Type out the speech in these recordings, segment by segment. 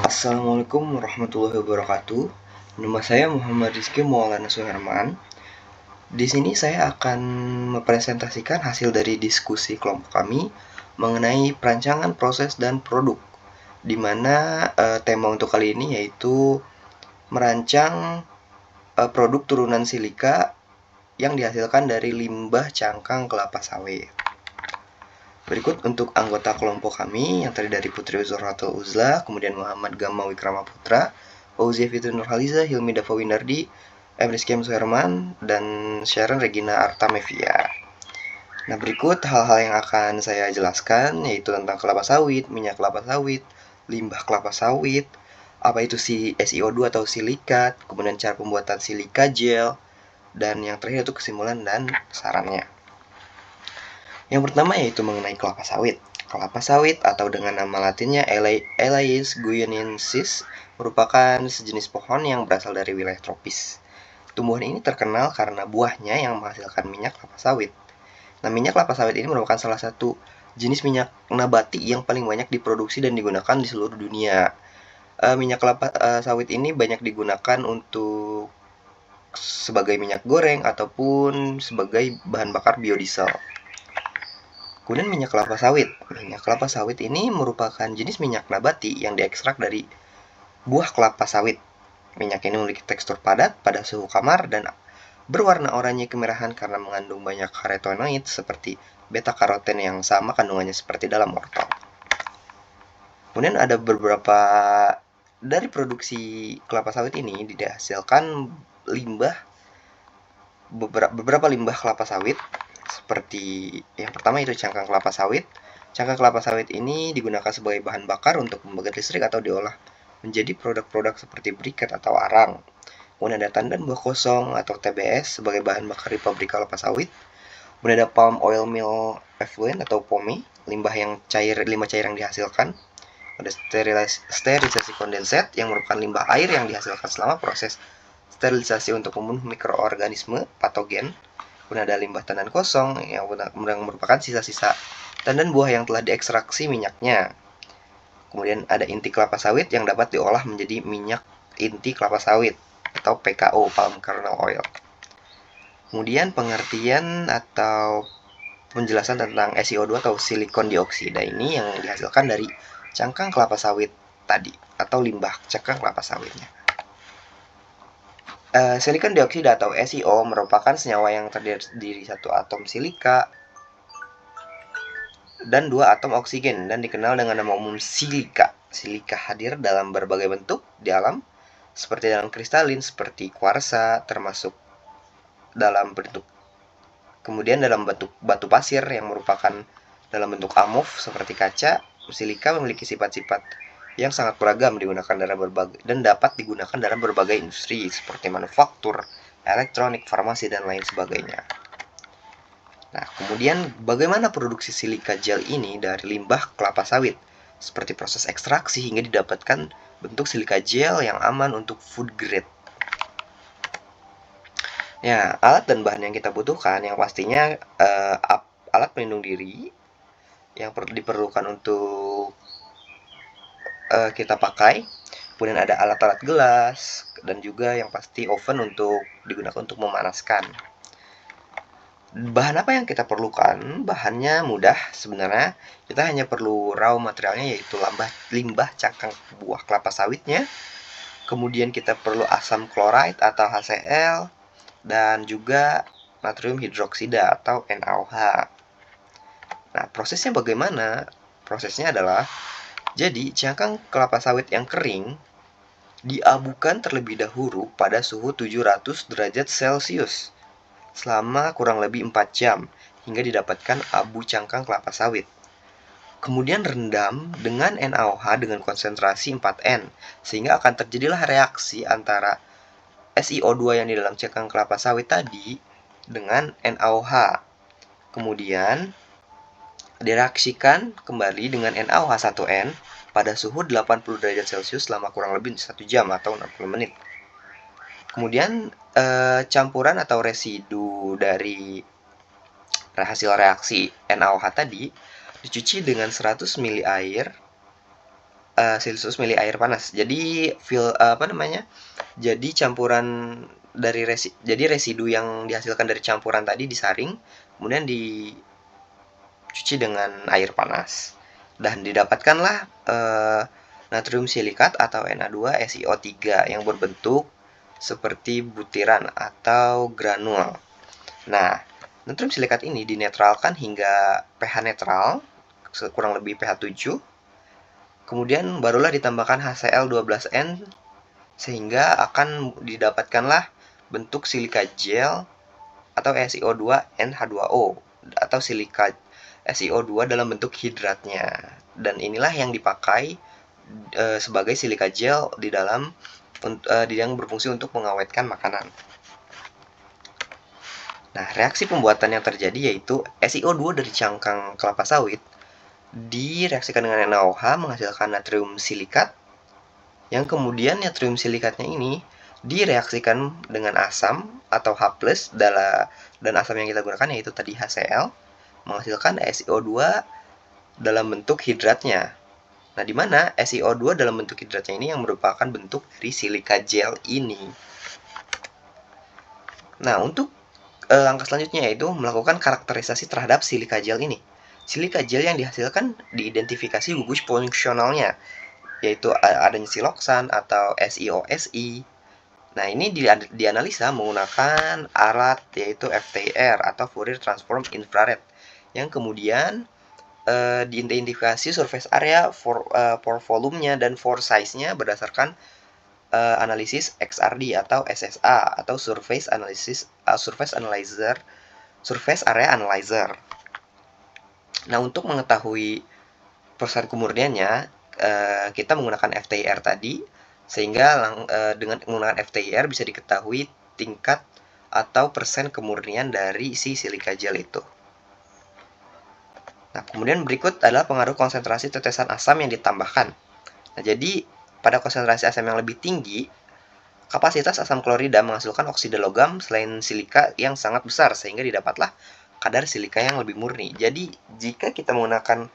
Assalamualaikum warahmatullahi wabarakatuh. Nama saya Muhammad Rizky Maulana Suherman. Di sini saya akan mempresentasikan hasil dari diskusi kelompok kami mengenai perancangan proses dan produk, di mana tema untuk kali ini yaitu merancang produk turunan silika yang dihasilkan dari limbah cangkang kelapa sawit. Berikut untuk anggota kelompok kami yang terdiri dari Putri Zurhatul Uzla, kemudian Muhammad Gama Wikrama Putra, Fauzia Fitri Nurhaliza, Hilmi Dava Winardi, M. Rizky M. Suherman, dan Sharon Regina Artamevia. Nah, berikut hal-hal yang akan saya jelaskan, yaitu tentang kelapa sawit, minyak kelapa sawit, limbah kelapa sawit, apa itu SiO2 atau silikat, kemudian cara pembuatan silika gel, dan yang terakhir itu kesimpulan dan sarannya. Yang pertama yaitu mengenai kelapa sawit. Kelapa sawit atau dengan nama latinnya Elaeis guianensis merupakan sejenis pohon yang berasal dari wilayah tropis. Tumbuhan ini terkenal karena buahnya yang menghasilkan minyak kelapa sawit. Nah, minyak kelapa sawit ini merupakan salah satu jenis minyak nabati yang paling banyak diproduksi dan digunakan di seluruh dunia. Minyak kelapa sawit ini banyak digunakan untuk sebagai minyak goreng ataupun sebagai bahan bakar biodiesel. Kemudian minyak kelapa sawit. Minyak kelapa sawit ini merupakan jenis minyak nabati yang diekstrak dari buah kelapa sawit. Minyak ini memiliki tekstur padat pada suhu kamar dan berwarna oranye kemerahan karena mengandung banyak karotenoid seperti beta-karoten yang sama kandungannya seperti dalam wortel. Kemudian ada beberapa dari produksi kelapa sawit ini dihasilkan beberapa limbah kelapa sawit. Seperti yang pertama itu cangkang kelapa sawit. Cangkang kelapa sawit ini digunakan sebagai bahan bakar untuk membangkit listrik atau diolah menjadi produk-produk seperti briket atau arang. Kemudian ada tandan buah kosong atau TBS sebagai bahan bakar di pabrik kelapa sawit. Kemudian ada palm oil mill effluent atau POMI, limbah cair yang dihasilkan. Ada sterilisasi kondensat yang merupakan limbah air yang dihasilkan selama proses sterilisasi untuk membunuh mikroorganisme patogen. Kemudian ada limbah tandan kosong yang merupakan sisa-sisa tandan buah yang telah diekstraksi minyaknya. Kemudian ada inti kelapa sawit yang dapat diolah menjadi minyak inti kelapa sawit atau PKO, palm kernel oil. Kemudian pengertian atau penjelasan tentang SiO2 atau silikon dioksida ini yang dihasilkan dari cangkang kelapa sawit tadi atau limbah cangkang kelapa sawitnya. Silikon dioksida atau SiO merupakan senyawa yang terdiri satu atom silika dan dua atom oksigen dan dikenal dengan nama umum silika. Silika hadir dalam berbagai bentuk di alam, seperti dalam kristalin seperti kuarsa, termasuk dalam bentuk kemudian dalam bentuk batu pasir yang merupakan dalam bentuk amorf seperti kaca. Silika memiliki sifat-sifat yang sangat beragam dan dapat digunakan dalam berbagai industri seperti manufaktur, elektronik, farmasi, dan lain sebagainya. Nah, kemudian bagaimana produksi silika gel ini dari limbah kelapa sawit? Seperti proses ekstraksi hingga didapatkan bentuk silika gel yang aman untuk food grade. Ya, alat dan bahan yang kita butuhkan yang pastinya alat pelindung diri yang diperlukan untuk kita pakai. Kemudian ada alat-alat gelas dan juga yang pasti oven untuk digunakan untuk memanaskan. Bahan apa yang kita perlukan? Bahannya mudah sebenarnya. Kita hanya perlu raw materialnya yaitu limbah cangkang buah kelapa sawitnya. Kemudian kita perlu asam chloride atau HCl dan juga natrium hidroksida atau NaOH. Nah, prosesnya bagaimana? Prosesnya adalah jadi cangkang kelapa sawit yang kering diabukan terlebih dahulu pada suhu 700 derajat Celcius selama kurang lebih 4 jam hingga didapatkan abu cangkang kelapa sawit. Kemudian rendam dengan NaOH dengan konsentrasi 4N sehingga akan terjadilah reaksi antara SiO2 yang di dalam cangkang kelapa sawit tadi dengan NaOH. Kemudian direaksikan kembali dengan NaOH1N pada suhu 80 derajat Celcius selama kurang lebih 1 jam atau 60 menit. Kemudian campuran atau residu dari hasil reaksi NaOH tadi dicuci dengan 100 ml air Celcius mili air panas. Jadi jadi campuran dari residu yang dihasilkan dari campuran tadi disaring, kemudian dicuci dengan air panas. Dan didapatkanlah natrium silikat atau Na2SiO3 yang berbentuk seperti butiran atau granul. Nah, natrium silikat ini dinetralkan hingga pH netral, kurang lebih pH 7. Kemudian barulah ditambahkan HCl12N sehingga akan didapatkanlah bentuk silika gel atau SiO2NH2O atau silika SiO2 dalam bentuk hidratnya. Dan inilah yang dipakai sebagai silika gel yang berfungsi untuk mengawetkan makanan. Nah, reaksi pembuatan yang terjadi yaitu SiO2 dari cangkang kelapa sawit direaksikan dengan NaOH menghasilkan natrium silikat, yang kemudian natrium silikatnya ini direaksikan dengan asam atau H+, dan asam yang kita gunakan yaitu tadi HCl, menghasilkan SiO2 dalam bentuk hidratnya. Nah, di mana SiO2 dalam bentuk hidratnya ini yang merupakan bentuk dari silika gel ini. Nah, untuk langkah selanjutnya yaitu melakukan karakterisasi terhadap silika gel ini. Silika gel yang dihasilkan diidentifikasi gugus fungsionalnya, yaitu adanya siloxan atau SiOSi. Nah, ini dianalisa menggunakan alat yaitu FTIR atau Fourier Transform Infrared, yang kemudian diidentifikasi surface area, pore volumenya, dan pore size-nya berdasarkan analisis XRD atau SSA atau Surface Area Analyzer. Nah, untuk mengetahui proses kemurniannya, kita menggunakan FTIR tadi, sehingga dengan menggunakan FTIR bisa diketahui tingkat atau persen kemurnian dari si silika gel itu. Nah, kemudian berikut adalah pengaruh konsentrasi tetesan asam yang ditambahkan. Nah, jadi pada konsentrasi asam yang lebih tinggi, kapasitas asam klorida menghasilkan oksida logam selain silika yang sangat besar, sehingga didapatlah kadar silika yang lebih murni. Jadi, jika kita menggunakan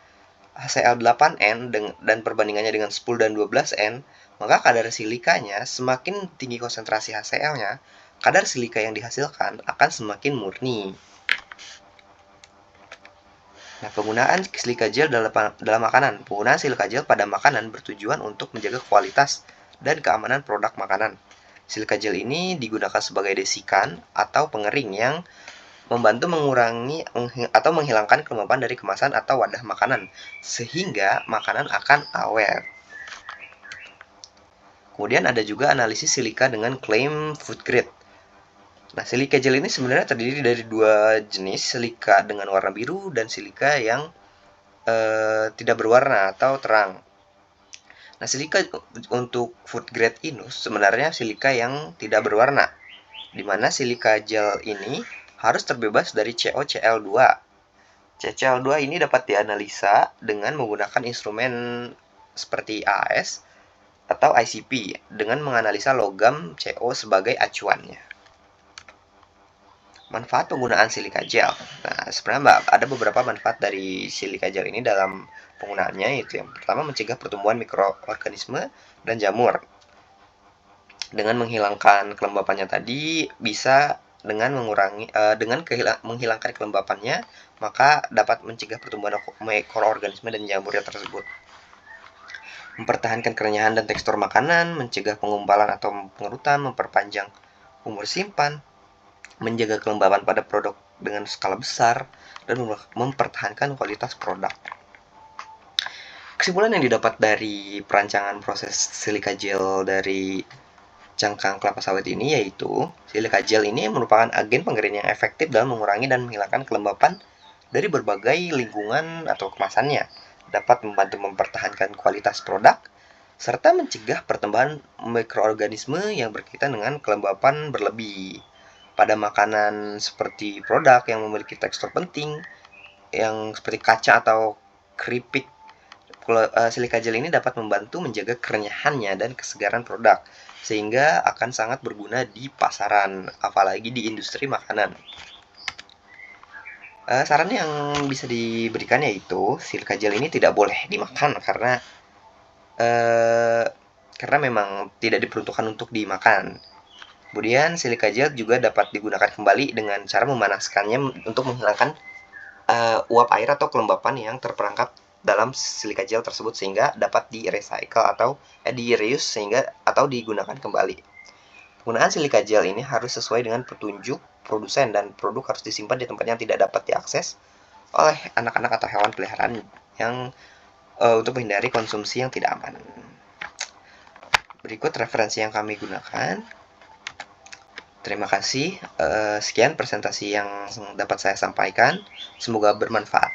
HCl8N dan perbandingannya dengan 10 dan 12N, maka kadar silikanya semakin tinggi konsentrasi HCl-nya, kadar silika yang dihasilkan akan semakin murni. Nah, penggunaan silika gel dalam makanan. Penggunaan silika gel pada makanan bertujuan untuk menjaga kualitas dan keamanan produk makanan. Silika gel ini digunakan sebagai desikan atau pengering yang membantu mengurangi atau menghilangkan kelembapan dari kemasan atau wadah makanan, sehingga makanan akan awet. Kemudian ada juga analisis silika dengan klaim food grade. Nah, silika gel ini sebenarnya terdiri dari dua jenis, silika dengan warna biru dan silika yang tidak berwarna atau terang. Nah, silika untuk food grade ini sebenarnya silika yang tidak berwarna, di mana silika gel ini harus terbebas dari CoCl2. CCl2 ini dapat dianalisa dengan menggunakan instrumen seperti AS atau ICP dengan menganalisa logam CO sebagai acuannya. Manfaat penggunaan silika gel. Nah, sebenarnya ada beberapa manfaat dari silika gel ini dalam penggunaannya, yaitu yang pertama mencegah pertumbuhan mikroorganisme dan jamur. Dengan menghilangkan kelembapannya tadi, bisa dengan menghilangkan kelembapannya, maka dapat mencegah pertumbuhan mikroorganisme dan jamurnya tersebut. Mempertahankan kerenyahan dan tekstur makanan, mencegah penggumpalan atau pengerutan, memperpanjang umur simpan, menjaga kelembapan pada produk dengan skala besar, dan mempertahankan kualitas produk. Kesimpulan yang didapat dari perancangan proses silika gel dari cangkang kelapa sawit ini yaitu silika gel ini merupakan agen pengering yang efektif dalam mengurangi dan menghilangkan kelembapan dari berbagai lingkungan atau kemasannya, dapat membantu mempertahankan kualitas produk serta mencegah pertumbuhan mikroorganisme yang berkaitan dengan kelembapan berlebih pada makanan seperti produk yang memiliki tekstur penting yang seperti kaca atau keripik. Silika gel ini dapat membantu menjaga kerenyahannya dan kesegaran produk, sehingga akan sangat berguna di pasaran, apalagi di industri makanan. Saran yang bisa diberikan yaitu silika gel ini tidak boleh dimakan karena karena memang tidak diperuntukkan untuk dimakan. Kemudian silika gel juga dapat digunakan kembali dengan cara memanaskannya untuk menghilangkan uap air atau kelembapan yang terperangkap dalam silika gel tersebut sehingga dapat di-recycle atau di-reuse atau digunakan kembali. Penggunaan silika gel ini harus sesuai dengan petunjuk produsen dan produk harus disimpan di tempat yang tidak dapat diakses oleh anak-anak atau hewan peliharaan yang untuk menghindari konsumsi yang tidak aman. Berikut referensi yang kami gunakan. Terima kasih. Sekian presentasi yang dapat saya sampaikan. Semoga bermanfaat.